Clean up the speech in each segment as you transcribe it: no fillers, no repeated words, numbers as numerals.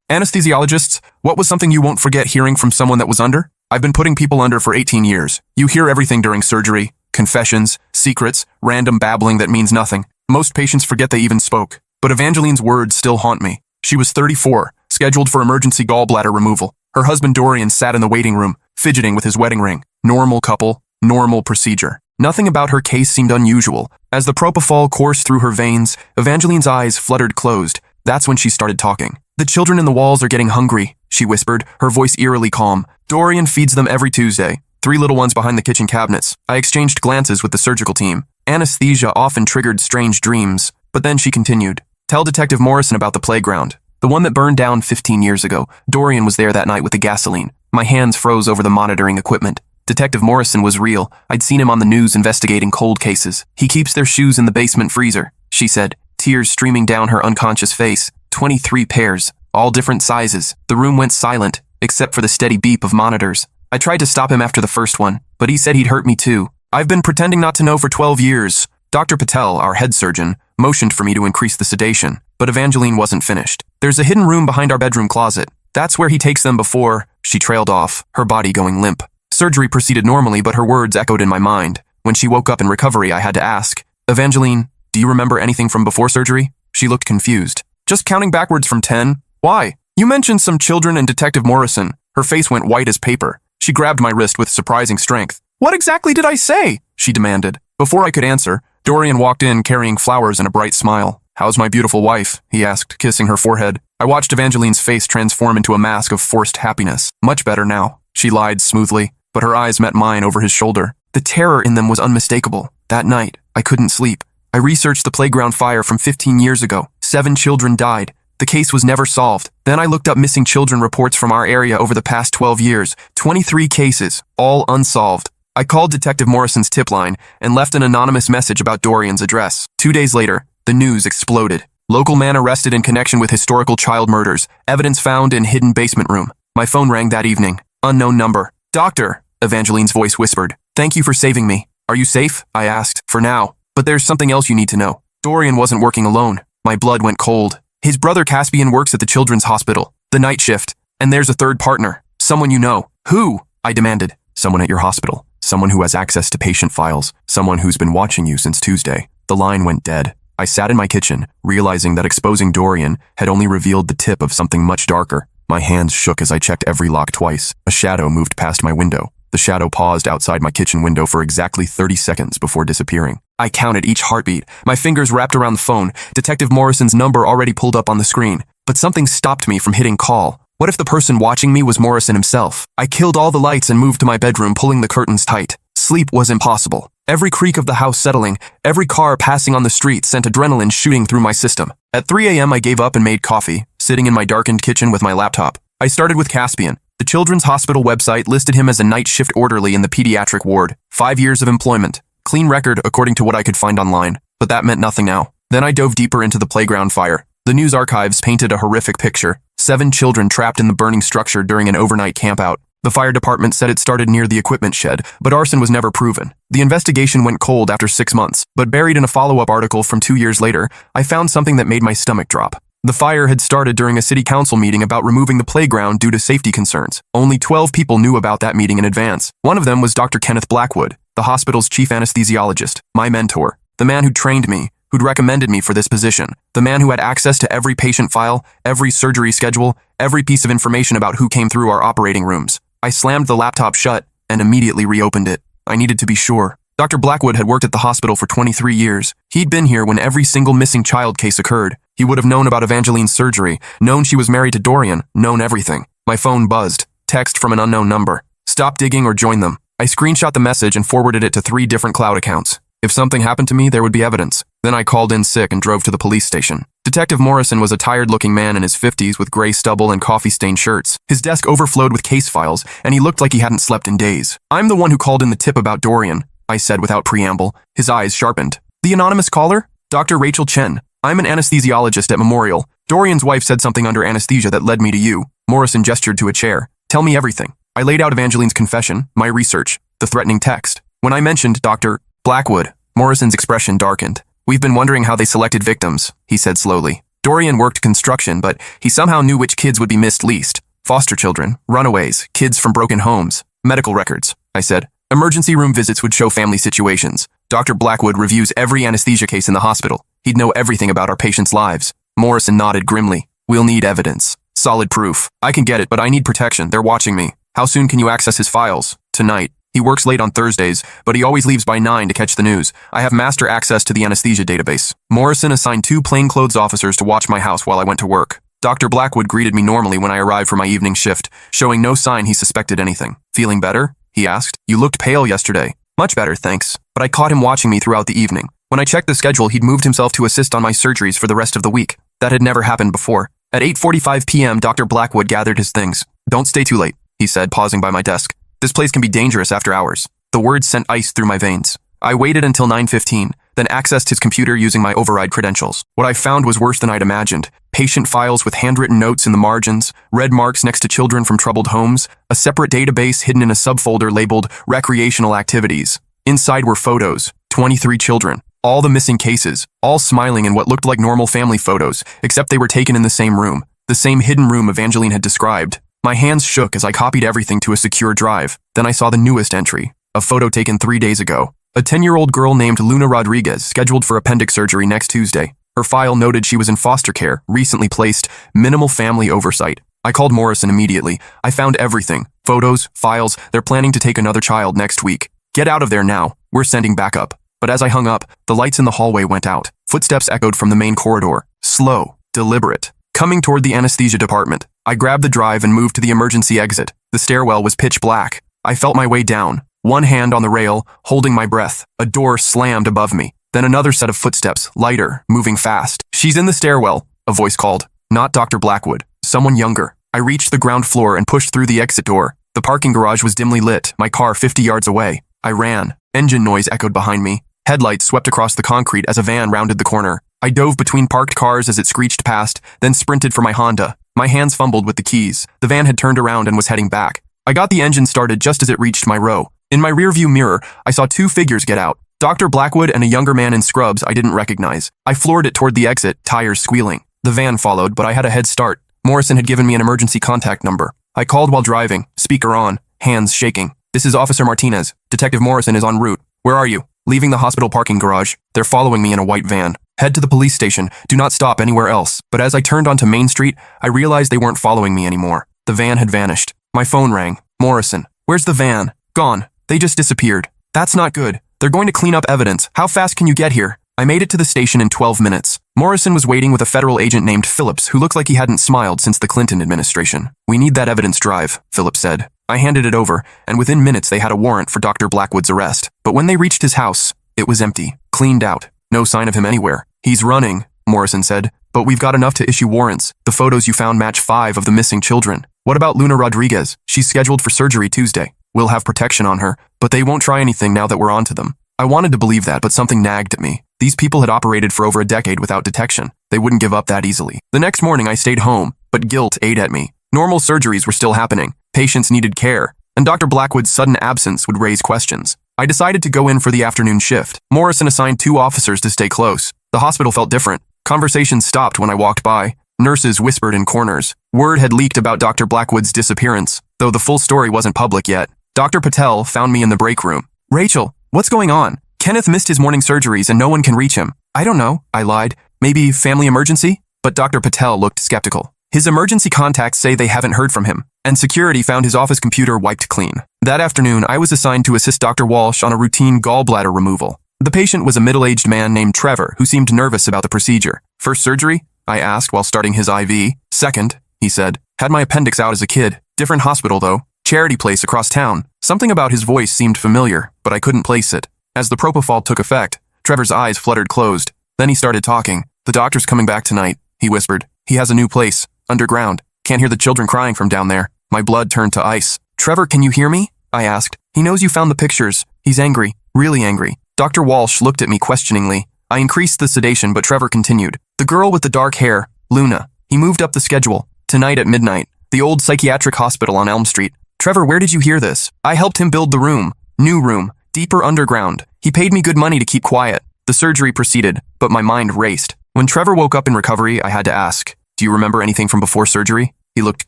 Anesthesiologists, what was something you won't forget hearing from someone that was under? I've been putting people under for 18 years. You hear everything during surgery, confessions, secrets, random babbling that means nothing. Most patients forget they even spoke. But Evangeline's words still haunt me. She was 34, scheduled for emergency gallbladder removal. Her husband Dorian sat in the waiting room, fidgeting with his wedding ring. Normal couple, normal procedure. Nothing about her case seemed unusual. As the propofol coursed through her veins, Evangeline's eyes fluttered closed. That's when she started talking. "The children in the walls are getting hungry," she whispered, her voice eerily calm. "Dorian feeds them every Tuesday. 3 little ones behind the kitchen cabinets." I exchanged glances with the surgical team. Anesthesia often triggered strange dreams, but then she continued. "Tell Detective Morrison about the playground. The one that burned down 15 years ago. Dorian was there that night with the gasoline." My hands froze over the monitoring equipment. Detective Morrison was real. I'd seen him on the news investigating cold cases. "He keeps their shoes in the basement freezer," she said, tears streaming down her unconscious face. 23 pairs, all different sizes. The room went silent, except for the steady beep of monitors. I tried to stop him after the first one, but he said he'd hurt me too. "I've been pretending not to know for 12 years. Dr. Patel, our head surgeon, motioned for me to increase the sedation, but Evangeline wasn't finished. "There's a hidden room behind our bedroom closet. That's where he takes them before," she trailed off, her body going limp. Surgery proceeded normally, but her words echoed in my mind. When she woke up in recovery, I had to ask, "Evangeline, do you remember anything from before surgery?" She looked confused. "Just counting backwards from 10. Why? You mentioned some children and Detective Morrison." Her face went white as paper. She grabbed my wrist with surprising strength. "What exactly did I say?" she demanded. Before I could answer, Dorian walked in carrying flowers and a bright smile. "How's my beautiful wife?" he asked, kissing her forehead. I watched Evangeline's face transform into a mask of forced happiness. "Much better now," she lied smoothly, but her eyes met mine over his shoulder. The terror in them was unmistakable. That night, I couldn't sleep. I researched the playground fire from 15 years ago. 7 children died. The case was never solved. Then I looked up missing children reports from our area over the past 12 years. 23 cases, all unsolved. I called Detective Morrison's tip line and left an anonymous message about Dorian's address. 2 days later, the news exploded. Local man arrested in connection with historical child murders. Evidence found in hidden basement room. My phone rang that evening. Unknown number. "Doctor," Evangeline's voice whispered. "Thank you for saving me." "Are you safe?" I asked. "For now. But there's something else you need to know. Dorian wasn't working alone." My blood went cold. "His brother Caspian works at the children's hospital, the night shift, and there's a third partner. Someone you know." "Who?" I demanded. "Someone at your hospital. Someone who has access to patient files. Someone who's been watching you since Tuesday." The line went dead. I sat in my kitchen, realizing that exposing Dorian had only revealed the tip of something much darker. My hands shook as I checked every lock twice. A shadow moved past my window. The shadow paused outside my kitchen window for exactly 30 seconds before disappearing. I counted each heartbeat, my fingers wrapped around the phone, Detective Morrison's number already pulled up on the screen. But something stopped me from hitting call. What if the person watching me was Morrison himself? I killed all the lights and moved to my bedroom, pulling the curtains tight. Sleep was impossible. Every creak of the house settling, every car passing on the street sent adrenaline shooting through my system. At 3 a.m. I gave up and made coffee, sitting in my darkened kitchen with my laptop. I started with Caspian. The Children's Hospital website listed him as a night shift orderly in the pediatric ward. 5 years of employment. Clean record according to what I could find online. But that meant nothing now. Then I dove deeper into the playground fire. The news archives painted a horrific picture. 7 children trapped in the burning structure during an overnight campout. The fire department said it started near the equipment shed, but arson was never proven. The investigation went cold after 6 months, but buried in a follow-up article from 2 years later, I found something that made my stomach drop. The fire had started during a city council meeting about removing the playground due to safety concerns. Only 12 people knew about that meeting in advance. One of them was Dr. Kenneth Blackwood, the hospital's chief anesthesiologist, my mentor, the man who trained me, who'd recommended me for this position, the man who had access to every patient file, every surgery schedule, every piece of information about who came through our operating rooms. I slammed the laptop shut and immediately reopened it. I needed to be sure. Dr. Blackwood had worked at the hospital for 23 years. He'd been here when every single missing child case occurred. He would have known about Evangeline's surgery, known she was married to Dorian, known everything. My phone buzzed. Text from an unknown number. "Stop digging or join them." I screenshot the message and forwarded it to 3 different cloud accounts. If something happened to me, there would be evidence. Then I called in sick and drove to the police station. Detective Morrison was a tired-looking man in his 50s with gray stubble and coffee-stained shirts. His desk overflowed with case files, and he looked like he hadn't slept in days. "I'm the one who called in the tip about Dorian," I said without preamble. His eyes sharpened. "The anonymous caller? Dr. Rachel Chen. I'm an anesthesiologist at Memorial. Dorian's wife said something under anesthesia that led me to you." Morrison gestured to a chair. "Tell me everything." I laid out Evangeline's confession, my research, the threatening text. When I mentioned Dr. Blackwood, Morrison's expression darkened. "We've been wondering how they selected victims," he said slowly. Dorian worked construction, but he somehow knew which kids would be missed least. Foster children, runaways, kids from broken homes, medical records, I said. Emergency room visits would show family situations. Dr. Blackwood reviews every anesthesia case in the hospital. He'd know everything about our patients' lives. Morrison nodded grimly. We'll need evidence. Solid proof. I can get it, but I need protection. They're watching me. How soon can you access his files? Tonight. He works late on Thursdays, but he always leaves by 9 to catch the news. I have master access to the anesthesia database. Morrison assigned 2 plainclothes officers to watch my house while I went to work. Dr. Blackwood greeted me normally when I arrived for my evening shift, showing no sign he suspected anything. Feeling better? He asked. You looked pale yesterday. Much better, thanks. But I caught him watching me throughout the evening. When I checked the schedule, he'd moved himself to assist on my surgeries for the rest of the week. That had never happened before. At 8:45 p.m., Dr. Blackwood gathered his things. Don't stay too late, he said, pausing by my desk. This place can be dangerous after hours. The words sent ice through my veins. I waited until 9:15, then accessed his computer using my override credentials. What I found was worse than I'd imagined. Patient files with handwritten notes in the margins, red marks next to children from troubled homes, a separate database hidden in a subfolder labeled recreational activities. Inside were photos, 23 children, all the missing cases, all smiling in what looked like normal family photos, except they were taken in the same room, the same hidden room Evangeline had described. My hands shook as I copied everything to a secure drive. Then I saw the newest entry, a photo taken 3 days ago. A 10-year-old girl named Luna Rodriguez, scheduled for appendix surgery next Tuesday. Her file noted she was in foster care, recently placed, minimal family oversight. I called Morrison immediately. I found everything. Photos, files, they're planning to take another child next week. Get out of there now. We're sending backup. But as I hung up, the lights in the hallway went out. Footsteps echoed from the main corridor. Slow, deliberate. Coming toward the anesthesia department. I grabbed the drive and moved to the emergency exit. The stairwell was pitch black. I felt my way down. One hand on the rail, holding my breath. A door slammed above me. Then another set of footsteps, lighter, moving fast. She's in the stairwell, a voice called. Not Dr. Blackwood. Someone younger. I reached the ground floor and pushed through the exit door. The parking garage was dimly lit, my car 50 yards away. I ran. Engine noise echoed behind me. Headlights swept across the concrete as a van rounded the corner. I dove between parked cars as it screeched past, then sprinted for my Honda. My hands fumbled with the keys. The van had turned around and was heading back. I got the engine started just as it reached my row. In my rearview mirror, I saw 2 figures get out. Dr. Blackwood and a younger man in scrubs I didn't recognize. I floored it toward the exit, tires squealing. The van followed, but I had a head start. Morrison had given me an emergency contact number. I called while driving, speaker on, hands shaking. This is Officer Martinez. Detective Morrison is en route. Where are you? Leaving the hospital parking garage. They're following me in a white van. Head to the police station. Do not stop anywhere else. But as I turned onto Main Street, I realized they weren't following me anymore. The van had vanished. My phone rang. Morrison. Where's the van? Gone. They just disappeared. That's not good. They're going to clean up evidence. How fast can you get here? I made it to the station in 12 minutes. Morrison was waiting with a federal agent named Phillips, who looked like he hadn't smiled since the Clinton administration. We need that evidence drive, Phillips said. I handed it over, and within minutes they had a warrant for Dr. Blackwood's arrest. But when they reached his house, it was empty, cleaned out. No sign of him anywhere. He's running, Morrison said. But we've got enough to issue warrants. The photos you found match 5 of the missing children. What about Luna Rodriguez? She's scheduled for surgery Tuesday. We'll have protection on her, but they won't try anything now that we're onto them. I wanted to believe that, but something nagged at me. These people had operated for over a decade without detection. They wouldn't give up that easily. The next morning I stayed home, but guilt ate at me. Normal surgeries were still happening. Patients needed care, and Dr. Blackwood's sudden absence would raise questions. I decided to go in for the afternoon shift. Morrison assigned 2 officers to stay close. The hospital felt different. Conversations stopped when I walked by. Nurses whispered in corners. Word had leaked about Dr. Blackwood's disappearance, though the full story wasn't public yet. Dr. Patel found me in the break room. Rachel, what's going on? Kenneth missed his morning surgeries and no one can reach him. I don't know, I lied. Maybe family emergency? But Dr. Patel looked skeptical. His emergency contacts say they haven't heard from him, and security found his office computer wiped clean. That afternoon, I was assigned to assist Dr. Walsh on a routine gallbladder removal. The patient was a middle-aged man named Trevor who seemed nervous about the procedure. First surgery? I asked while starting his IV. Second, he said. Had my appendix out as a kid. Different hospital, though. Charity place across town. Something about his voice seemed familiar, but I couldn't place it. As the propofol took effect, Trevor's eyes fluttered closed. Then he started talking. The doctor's coming back tonight, he whispered. He has a new place, underground. Can't hear the children crying from down there. My blood turned to ice. Trevor, can you hear me? I asked. He knows you found the pictures. He's angry, really angry. Dr. Walsh looked at me questioningly. I increased the sedation, but Trevor continued. The girl with the dark hair, Luna. He moved up the schedule. Tonight at midnight. The old psychiatric hospital on Elm Street. Trevor, where did you hear this? I helped him build the room. New room. Deeper underground. He paid me good money to keep quiet. The surgery proceeded, but my mind raced. When Trevor woke up in recovery, I had to ask, "Do you remember anything from before surgery?" He looked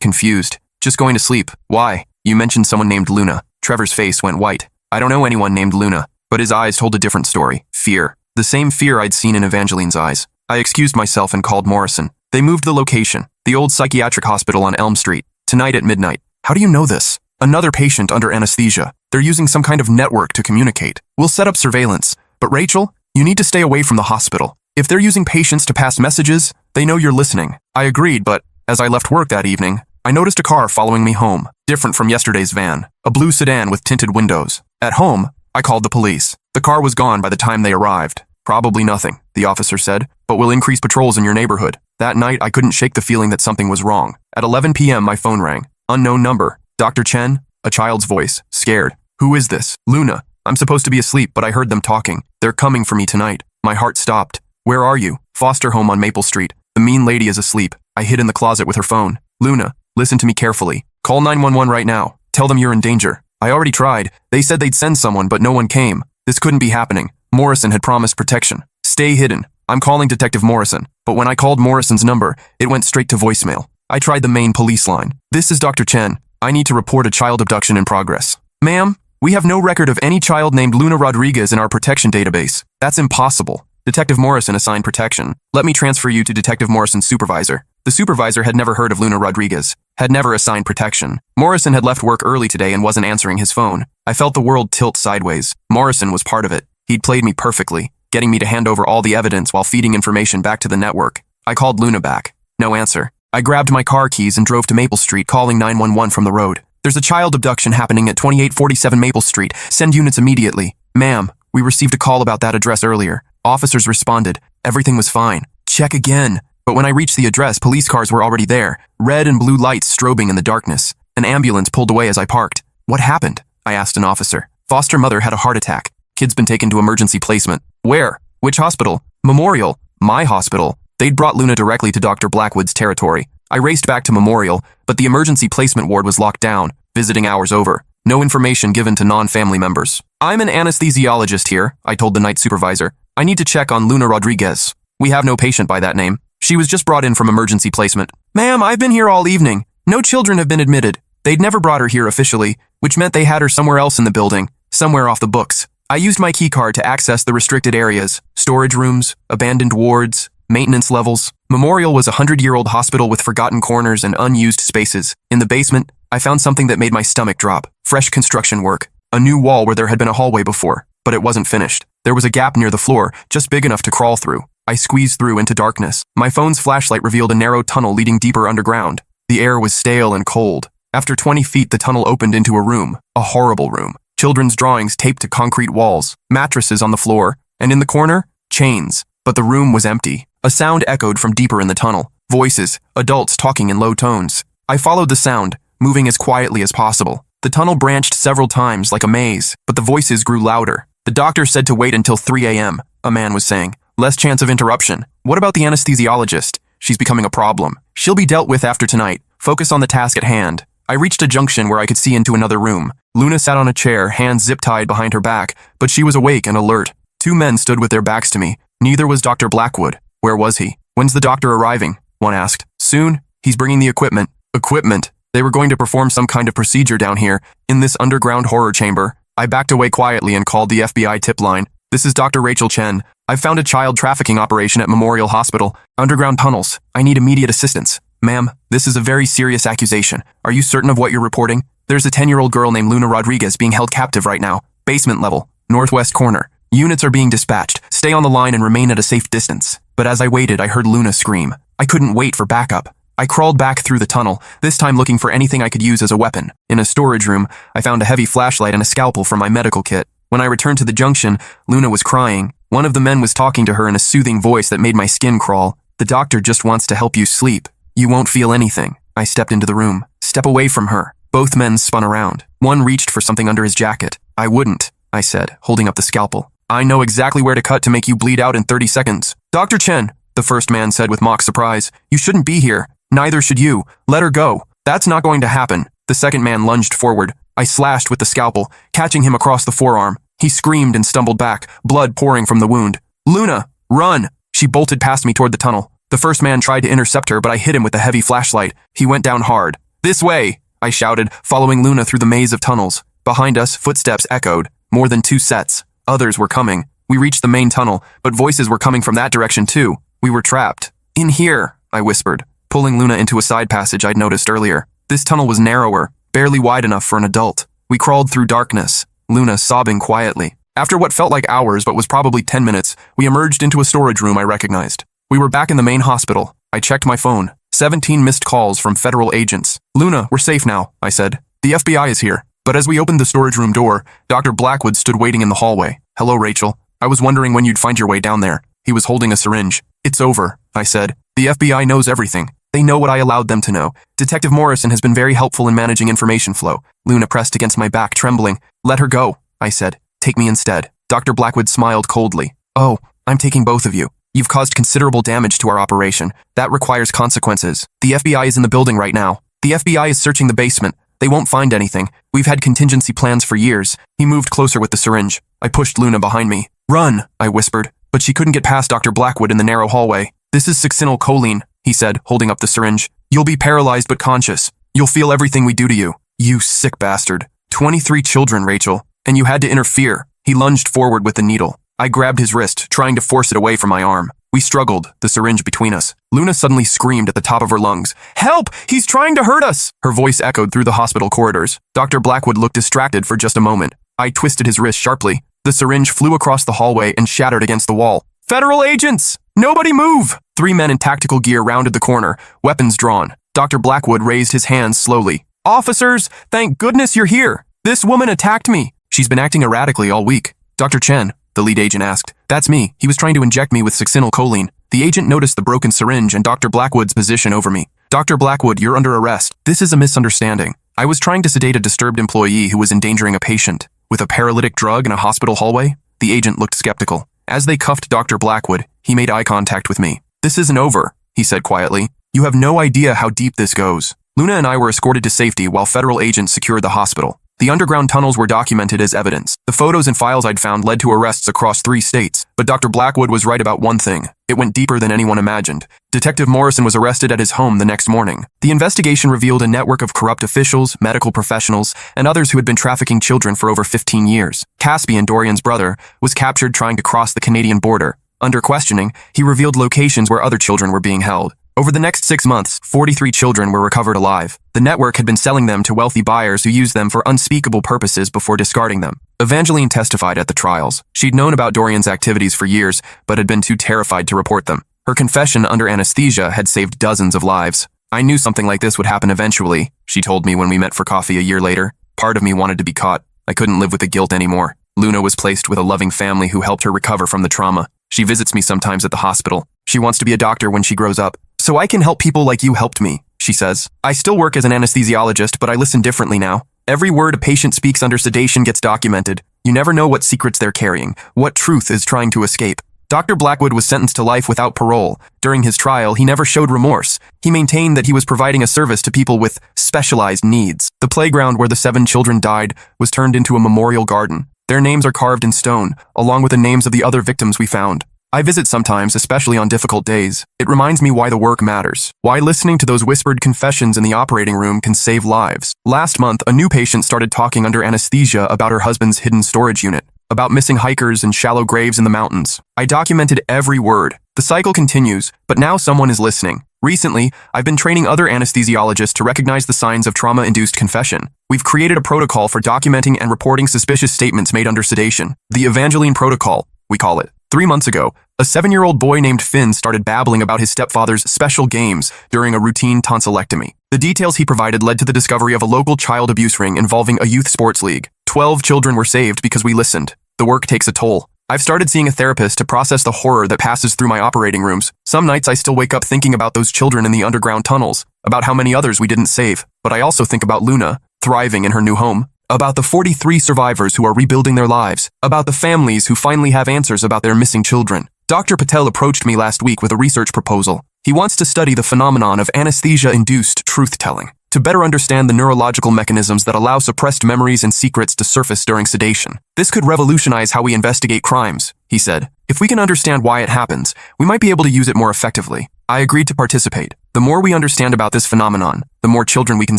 confused. "Just going to sleep." "Why?" "You mentioned someone named Luna." Trevor's face went white. "I don't know anyone named Luna." But his eyes told a different story. Fear. The same fear I'd seen in Evangeline's eyes. I excused myself and called Morrison. They moved the location, the old psychiatric hospital on Elm Street, tonight at midnight. "How do you know this?" "Another patient under anesthesia. They're using some kind of network to communicate. We'll set up surveillance. But Rachel, you need to stay away from the hospital. If they're using patients to pass messages, they know you're listening." I agreed, but as I left work that evening, I noticed a car following me home, different from yesterday's van, a blue sedan with tinted windows. At home, I called the police. The car was gone by the time they arrived. "Probably nothing," the officer said, "but we'll increase patrols in your neighborhood." That night, I couldn't shake the feeling that something was wrong. At 11 p.m., my phone rang. Unknown number. "Dr. Chen?" A child's voice. Scared. "Who is this?" "Luna." "I'm supposed to be asleep, but I heard them talking. They're coming for me tonight." My heart stopped. "Where are you?" "Foster home on Maple Street. The mean lady is asleep." I hid in the closet with her phone. "Luna, listen to me carefully. Call 911 right now. Tell them you're in danger." I already tried. They said they'd send someone, but no one came. This couldn't be happening. Morrison had promised protection. "Stay hidden. I'm calling Detective Morrison." But when I called Morrison's number, it went straight to voicemail. I tried the main police line. "This is Dr. Chen. I need to report a child abduction in progress." "Ma'am, we have no record of any child named Luna Rodriguez in our protection database." "That's impossible." Detective Morrison assigned protection. "Let me transfer you to Detective Morrison's supervisor." The supervisor had never heard of Luna Rodriguez, had never assigned protection. Morrison had left work early today and wasn't answering his phone. I felt the world tilt sideways. Morrison was part of it. He'd played me perfectly, getting me to hand over all the evidence while feeding information back to the network. I called Luna back. No answer. I grabbed my car keys and drove to Maple Street, calling 911 from the road. "There's a child abduction happening at 2847 Maple Street. Send units immediately." "Ma'am, we received a call about that address earlier." Officers responded. Everything was fine. "Check again." But when I reached the address, police cars were already there, red and blue lights strobing in the darkness. An ambulance pulled away as I parked. "What happened?" I asked an officer. "Foster mother had a heart attack. Kid's been taken to emergency placement." "Where? Which hospital?" "Memorial." "My hospital." They'd brought Luna directly to Dr. Blackwood's territory. I raced back to Memorial, but the emergency placement ward was locked down. Visiting hours over. No information given to non-family members. "I'm an anesthesiologist here," I told the night supervisor. "I need to check on Luna Rodriguez. We have no patient by that name. She was just brought in from emergency placement." "Ma'am, I've been here all evening. No children have been admitted." They'd never brought her here officially, which meant they had her somewhere else in the building, somewhere off the books. I used my keycard to access the restricted areas, storage rooms, abandoned wards, maintenance levels. Memorial was a 100-year-old hospital with forgotten corners and unused spaces. In the basement, I found something that made my stomach drop. Fresh construction work. A new wall where there had been a hallway before, but it wasn't finished. There was a gap near the floor, just big enough to crawl through. I squeezed through into darkness. My phone's flashlight revealed a narrow tunnel leading deeper underground. The air was stale and cold. After 20 feet, the tunnel opened into a room. A horrible room. Children's drawings taped to concrete walls, mattresses on the floor, and in the corner, chains. But the room was empty. A sound echoed from deeper in the tunnel. Voices, adults talking in low tones. I followed the sound, moving as quietly as possible. The tunnel branched several times like a maze, but the voices grew louder. "The doctor said to wait until 3 a.m., a man was saying. "Less chance of interruption." "What about the anesthesiologist?" "She's becoming a problem. She'll be dealt with after tonight. Focus on the task at hand." I reached a junction where I could see into another room. Luna sat on a chair, hands zip-tied behind her back, but she was awake and alert. Two men stood with their backs to me. Neither was Dr. Blackwood. Where was he? "When's the doctor arriving?" one asked. "Soon. He's bringing the equipment." Equipment? They were going to perform some kind of procedure down here, in this underground horror chamber. I backed away quietly and called the FBI tip line. "This is Dr. Rachel Chen. I've found a child trafficking operation at Memorial Hospital. Underground tunnels. I need immediate assistance." "Ma'am, this is a very serious accusation. Are you certain of what you're reporting?" "There's a 10-year-old girl named Luna Rodriguez being held captive right now. Basement level. Northwest corner. Units are being dispatched. Stay on the line and remain at a safe distance." But as I waited, I heard Luna scream. I couldn't wait for backup. I crawled back through the tunnel, this time looking for anything I could use as a weapon. In a storage room, I found a heavy flashlight and a scalpel from my medical kit. When I returned to the junction, Luna was crying. One of the men was talking to her in a soothing voice that made my skin crawl. "The doctor just wants to help you sleep. You won't feel anything." I stepped into the room. "Step away from her." Both men spun around. One reached for something under his jacket. "I wouldn't," I said, holding up the scalpel. "I know exactly where to cut to make you bleed out in 30 seconds. "Dr. Chen," the first man said with mock surprise, "you shouldn't be here. Neither should you. Let her go." "That's not going to happen." The second man lunged forward. I slashed with the scalpel, catching him across the forearm. He screamed and stumbled back, blood pouring from the wound. "Luna, run!" She bolted past me toward the tunnel. The first man tried to intercept her, but I hit him with a heavy flashlight. He went down hard. "This way!" I shouted, following Luna through the maze of tunnels. Behind us, footsteps echoed. More than 2 sets. Others were coming. We reached the main tunnel, but voices were coming from that direction too. We were trapped. "In here," I whispered, pulling Luna into a side passage I'd noticed earlier. This tunnel was narrower, barely wide enough for an adult. We crawled through darkness, Luna sobbing quietly. After what felt like hours but was probably 10 minutes, we emerged into a storage room I recognized. We were back in the main hospital. I checked my phone. 17 missed calls from federal agents. "Luna, we're safe now," I said. "The FBI is here." But as we opened the storage room door, Dr. Blackwood stood waiting in the hallway. "Hello, Rachel. I was wondering when you'd find your way down there." He was holding a syringe. "It's over," I said. "The FBI knows everything. They know what I allowed them to know. Detective Morrison has been very helpful in managing information flow." Luna pressed against my back, trembling. "Let her go," I said. "Take me instead." Dr. Blackwood smiled coldly. "Oh, I'm taking both of you. You've caused considerable damage to our operation. That requires consequences. The FBI is in the building right now. The FBI is searching the basement. They won't find anything. We've had contingency plans for years." He moved closer with the syringe. I pushed Luna behind me. "Run," I whispered, but she couldn't get past Dr. Blackwood in the narrow hallway. "This is succinylcholine," he said, holding up the syringe. "You'll be paralyzed but conscious. You'll feel everything we do to you." "You sick bastard. 23 children, Rachel. And you had to interfere." He lunged forward with the needle. I grabbed his wrist, trying to force it away from my arm. We struggled, the syringe between us. Luna suddenly screamed at the top of her lungs. "Help! He's trying to hurt us!" Her voice echoed through the hospital corridors. Dr. Blackwood looked distracted for just a moment. I twisted his wrist sharply. The syringe flew across the hallway and shattered against the wall. "Federal agents! Nobody move!" 3 men in tactical gear rounded the corner, weapons drawn. Dr. Blackwood raised his hands slowly. "Officers, thank goodness you're here. This woman attacked me." "She's been acting erratically all week." "Dr. Chen," the lead agent asked. "That's me. He was trying to inject me with succinylcholine." The agent noticed the broken syringe and Dr. Blackwood's position over me. "Dr. Blackwood, you're under arrest. This is a misunderstanding. I was trying to sedate a disturbed employee who was endangering a patient. With a paralytic drug in a hospital hallway?" The agent looked skeptical. As they cuffed Dr. Blackwood, he made eye contact with me. "This isn't over," he said quietly. "You have no idea how deep this goes." Luna and I were escorted to safety while federal agents secured the hospital. The underground tunnels were documented as evidence. The photos and files I'd found led to arrests across 3 states. But Dr. Blackwood was right about one thing. It went deeper than anyone imagined. Detective Morrison was arrested at his home the next morning. The investigation revealed a network of corrupt officials, medical professionals, and others who had been trafficking children for over 15 years. Caspian, Dorian's brother, was captured trying to cross the Canadian border. Under questioning, he revealed locations where other children were being held. Over the next 6 months, 43 children were recovered alive. The network had been selling them to wealthy buyers who used them for unspeakable purposes before discarding them. Evangeline testified at the trials. She'd known about Dorian's activities for years, but had been too terrified to report them. Her confession under anesthesia had saved dozens of lives. "I knew something like this would happen eventually," she told me when we met for coffee a year later. "Part of me wanted to be caught. I couldn't live with the guilt anymore." Luna was placed with a loving family who helped her recover from the trauma. She visits me sometimes at the hospital. She wants to be a doctor when she grows up. "So I can help people like you helped me," she says. "I still work as an anesthesiologist, but I listen differently now. Every word a patient speaks under sedation gets documented. You never know what secrets they're carrying, what truth is trying to escape." Dr. Blackwood was sentenced to life without parole. During his trial, he never showed remorse. He maintained that he was providing a service to people with specialized needs. The playground where the 7 children died was turned into a memorial garden. Their names are carved in stone, along with the names of the other victims we found. I visit sometimes, especially on difficult days. It reminds me why the work matters, why listening to those whispered confessions in the operating room can save lives. Last month, a new patient started talking under anesthesia about her husband's hidden storage unit, about missing hikers and shallow graves in the mountains. I documented every word. The cycle continues, but now someone is listening. Recently, I've been training other anesthesiologists to recognize the signs of trauma-induced confession. We've created a protocol for documenting and reporting suspicious statements made under sedation. The Evangeline Protocol, we call it. 3 months ago, a 7-year-old boy named Finn started babbling about his stepfather's special games during a routine tonsillectomy. The details he provided led to the discovery of a local child abuse ring involving a youth sports league. 12 children were saved because we listened. The work takes a toll. I've started seeing a therapist to process the horror that passes through my operating rooms. Some nights I still wake up thinking about those children in the underground tunnels, about how many others we didn't save. But I also think about Luna, thriving in her new home. About the 43 survivors who are rebuilding their lives. About the families who finally have answers about their missing children. Dr. Patel approached me last week with a research proposal. He wants to study the phenomenon of anesthesia-induced truth-telling, to better understand the neurological mechanisms that allow suppressed memories and secrets to surface during sedation. "This could revolutionize how we investigate crimes," he said. If we can understand why it happens, we might be able to use it more effectively. I agreed to participate. The more we understand about this phenomenon, the more children we can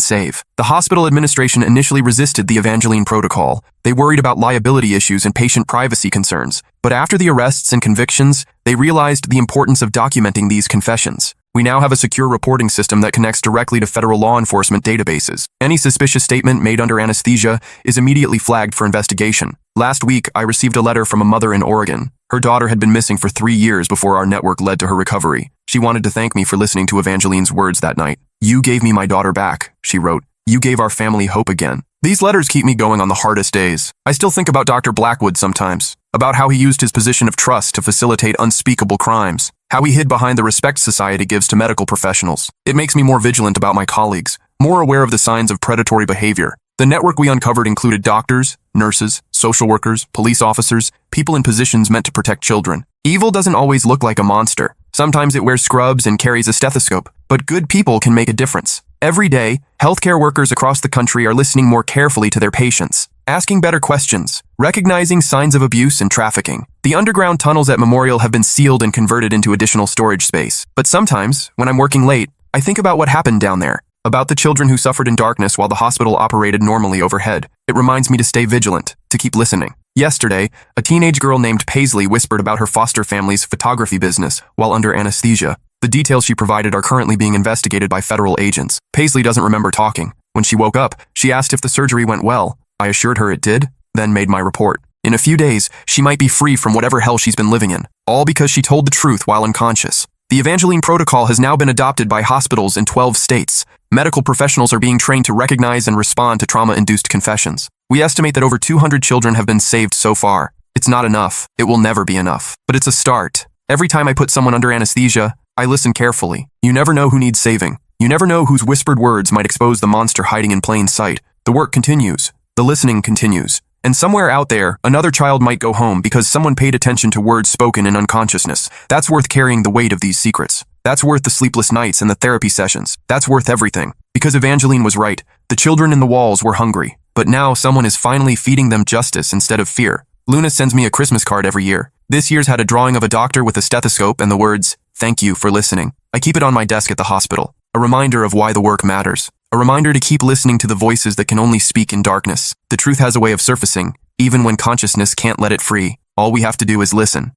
save. The hospital administration initially resisted the Evangeline protocol. They worried about liability issues and patient privacy concerns. But after the arrests and convictions, they realized the importance of documenting these confessions. We now have a secure reporting system that connects directly to federal law enforcement databases. Any suspicious statement made under anesthesia is immediately flagged for investigation. Last week, I received a letter from a mother in Oregon. Her daughter had been missing for 3 years before our network led to her recovery. She wanted to thank me for listening to Evangeline's words that night. "You gave me my daughter back," she wrote. "You gave our family hope again." These letters keep me going on the hardest days. I still think about Dr. Blackwood sometimes, about how he used his position of trust to facilitate unspeakable crimes, how he hid behind the respect society gives to medical professionals. It makes me more vigilant about my colleagues, more aware of the signs of predatory behavior. The network we uncovered included doctors, nurses, social workers, police officers, people in positions meant to protect children. Evil doesn't always look like a monster. Sometimes it wears scrubs and carries a stethoscope, but good people can make a difference. Every day, healthcare workers across the country are listening more carefully to their patients, asking better questions, recognizing signs of abuse and trafficking. The underground tunnels at Memorial have been sealed and converted into additional storage space. But sometimes, when I'm working late, I think about what happened down there, about the children who suffered in darkness while the hospital operated normally overhead. It reminds me to stay vigilant, to keep listening. Yesterday, a teenage girl named Paisley whispered about her foster family's photography business while under anesthesia. The details she provided are currently being investigated by federal agents. Paisley doesn't remember talking. When she woke up, she asked if the surgery went well. I assured her it did, then made my report. In a few days, she might be free from whatever hell she's been living in, all because she told the truth while unconscious. The Evangeline protocol has now been adopted by hospitals in 12 states. Medical professionals are being trained to recognize and respond to trauma-induced confessions. We estimate that over 200 children have been saved so far. It's not enough. It will never be enough. But it's a start. Every time I put someone under anesthesia, I listen carefully. You never know who needs saving. You never know whose whispered words might expose the monster hiding in plain sight. The work continues. The listening continues. And somewhere out there, another child might go home because someone paid attention to words spoken in unconsciousness. That's worth carrying the weight of these secrets. That's worth the sleepless nights and the therapy sessions. That's worth everything. Because Evangeline was right. The children in the walls were hungry. But now someone is finally feeding them justice instead of fear. Luna sends me a Christmas card every year. This year's had a drawing of a doctor with a stethoscope and the words, "Thank you for listening." I keep it on my desk at the hospital. A reminder of why the work matters. A reminder to keep listening to the voices that can only speak in darkness. The truth has a way of surfacing, even when consciousness can't let it free. All we have to do is listen.